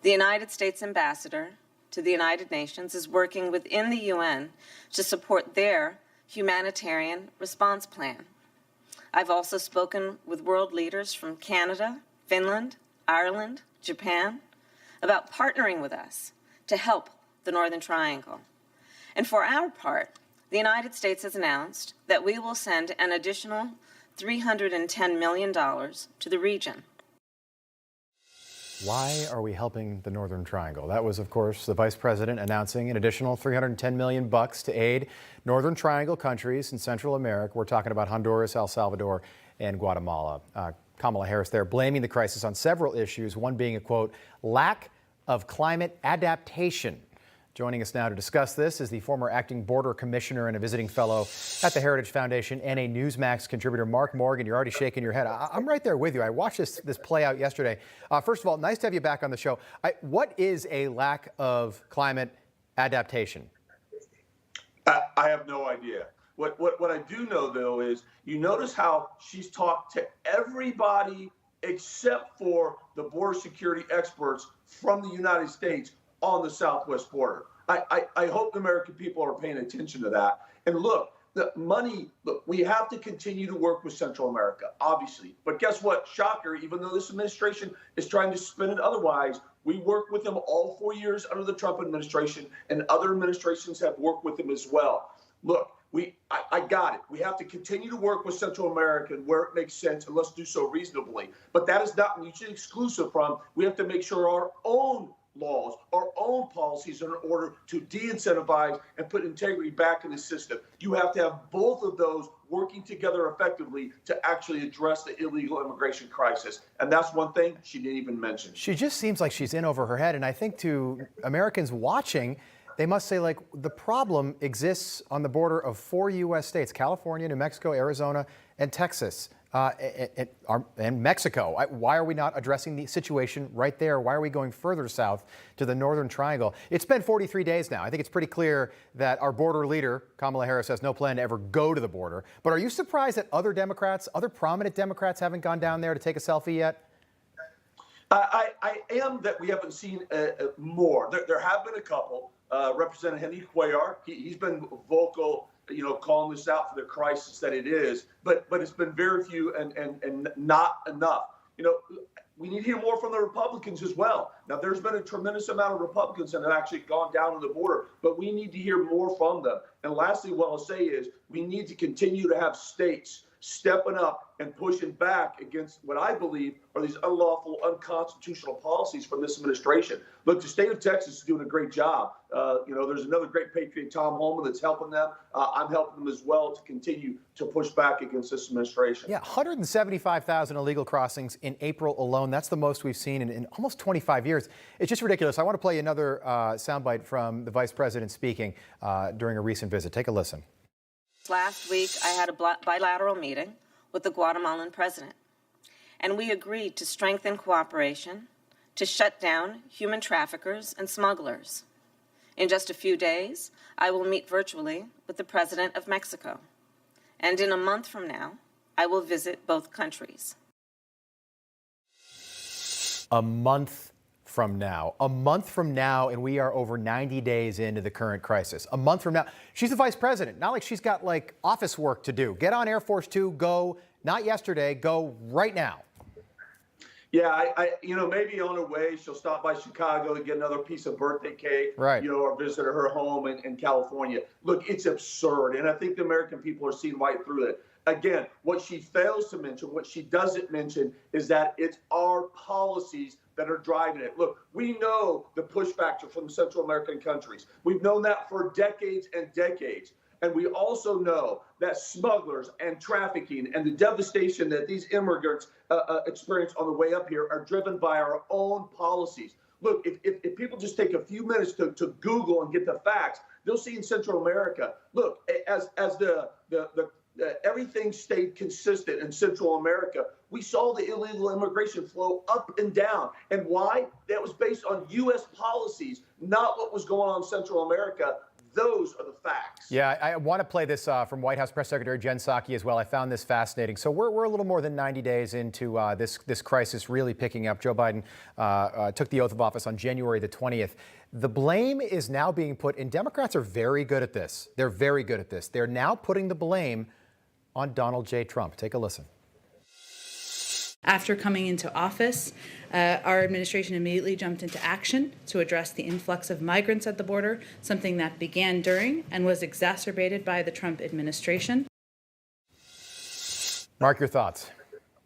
The United States ambassador to the United Nations is working within the UN to support their humanitarian response plan. I've also spoken with world leaders from Canada, Finland, Ireland, Japan, about partnering with us to help the Northern Triangle. And for our part, the United States has announced that we will send an additional $310 million to the region. Why are we helping the Northern Triangle? That was, of course, the Vice President announcing an additional $310 million to aid Northern Triangle countries in Central America. We're talking about Honduras, El Salvador, and Guatemala. Kamala Harris there blaming the crisis on several issues, one being a, quote, lack of climate adaptation. Joining us now to discuss this is the former acting border commissioner and a visiting fellow at the Heritage Foundation and a Newsmax contributor, Mark Morgan. You're already shaking your head. I'm right there with you. I watched this play out yesterday. First of all, nice to have you back on the show. What is a lack of climate adaptation? I have no idea. What I do know, though, is you notice how she's talked to everybody except for the border security experts from the United States on the southwest border. I hope the American people are paying attention to that. And look, we have to continue to work with Central America, obviously. But guess what? Shocker, even though this administration is trying to spin it otherwise, we worked with them all 4 years under the Trump administration, and other administrations have worked with them as well. Look, I got it. We have to continue to work with Central America where it makes sense, and let's do so reasonably. But that is not mutually exclusive from, we have to make sure our own laws, our own policies are in order to de-incentivize and put integrity back in the system. You have to have both of those working together effectively to actually address the illegal immigration crisis. And that's one thing she didn't even mention. She just seems like she's in over her head. And I think to Americans watching, they must say, like, the problem exists on the border of 4 U.S. states, California, New Mexico, Arizona, and Texas. And Mexico. Why are we not addressing the situation right there? Why are we going further south to the Northern Triangle? It's been 43 days now. I think it's pretty clear that our border leader, Kamala Harris, has no plan to ever go to the border. But are you surprised that other Democrats, other prominent Democrats, haven't gone down there to take a selfie yet? I am that we haven't seen more. There have been a couple. Representative Henry Cuellar, he's been vocal, calling this out for the crisis that it is, but it's been very few and not enough. We need to hear more from the Republicans as well. Now, there's been a tremendous amount of Republicans that have actually gone down to the border, but we need to hear more from them. And lastly, what I'll say is we need to continue to have states stepping up and pushing back against what I believe are these unlawful, unconstitutional policies from this administration. Look, the state of Texas is doing a great job. There's another great patriot, Tom Holman, that's helping them. I'm helping them as well to continue to push back against this administration. Yeah, 175,000 illegal crossings in April alone. That's the most we've seen in almost 25 years. It's just ridiculous. I want to play another soundbite from the Vice President speaking during a recent visit. Take a listen. Last week, I had a bilateral meeting with the Guatemalan president, and we agreed to strengthen cooperation to shut down human traffickers and smugglers. In just a few days, I will meet virtually with the president of Mexico, and in a month from now, I will visit both countries. A month from now, and we are over 90 days into the current crisis. A month from now, she's the vice president. Not like she's got like office work to do. Get on Air Force Two, go, not yesterday, go right now. Yeah, maybe on her way, she'll stop by Chicago to get another piece of birthday cake, right? Or visit her home in California. Look, it's absurd, and I think the American people are seeing right through it. Again, what she fails to mention, what she doesn't mention, is that it's our policies that are driving it. Look, we know the push factor from the Central American countries. We've known that for decades and decades. And we also know that smugglers and trafficking and the devastation that these immigrants experience on the way up here are driven by our own policies. Look, if people just take a few minutes to Google and get the facts, they'll see in Central America, look, as everything stayed consistent in Central America, we saw the illegal immigration flow up and down. And why? That was based on U.S. policies, not what was going on in Central America. Those are the facts. Yeah, I want to play this from White House Press Secretary Jen Psaki as well. I found this fascinating. So we're a little more than 90 days into this crisis really picking up. Joe Biden took the oath of office on January the 20th. The blame is now being put, and Democrats are very good at this. They're very good at this. They're now putting the blame on Donald J. Trump. Take a listen. After coming into office, our administration immediately jumped into action to address the influx of migrants at the border, something that began during and was exacerbated by the Trump administration. Mark, your thoughts.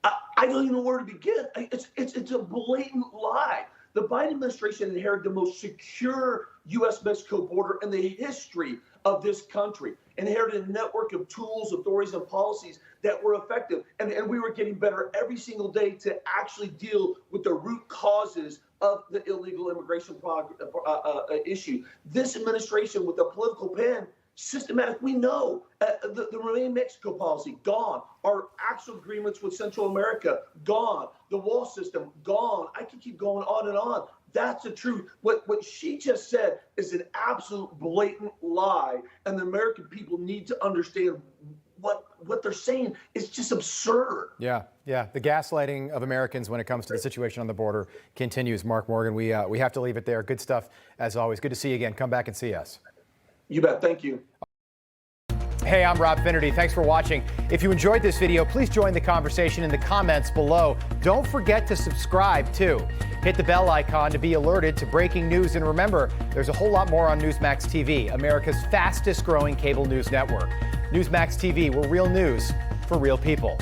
I don't even know where to begin. It's a blatant lie. The Biden administration inherited the most secure U.S.-Mexico border in the history of this country, inherited a network of tools, authorities, and policies that were effective. And we were getting better every single day to actually deal with the root causes of the illegal immigration issue. This administration, with a political pen, systematic, we know the Remain Mexico policy, gone. Our actual agreements with Central America, gone. The wall system, gone. I can keep going on and on. That's the truth. What she just said is an absolute blatant lie, and the American people need to understand what they're saying is just absurd. Yeah. The gaslighting of Americans when it comes to the situation on the border continues. Mark Morgan, we have to leave it there. Good stuff as always. Good to see you again. Come back and see us. You bet. Thank you. Hey, I'm Rob Finnerty. Thanks for watching. If you enjoyed this video, please join the conversation in the comments below. Don't forget to subscribe, too. Hit the bell icon to be alerted to breaking news. And remember, there's a whole lot more on Newsmax TV, America's fastest growing cable news network. Newsmax TV, we're real news for real people.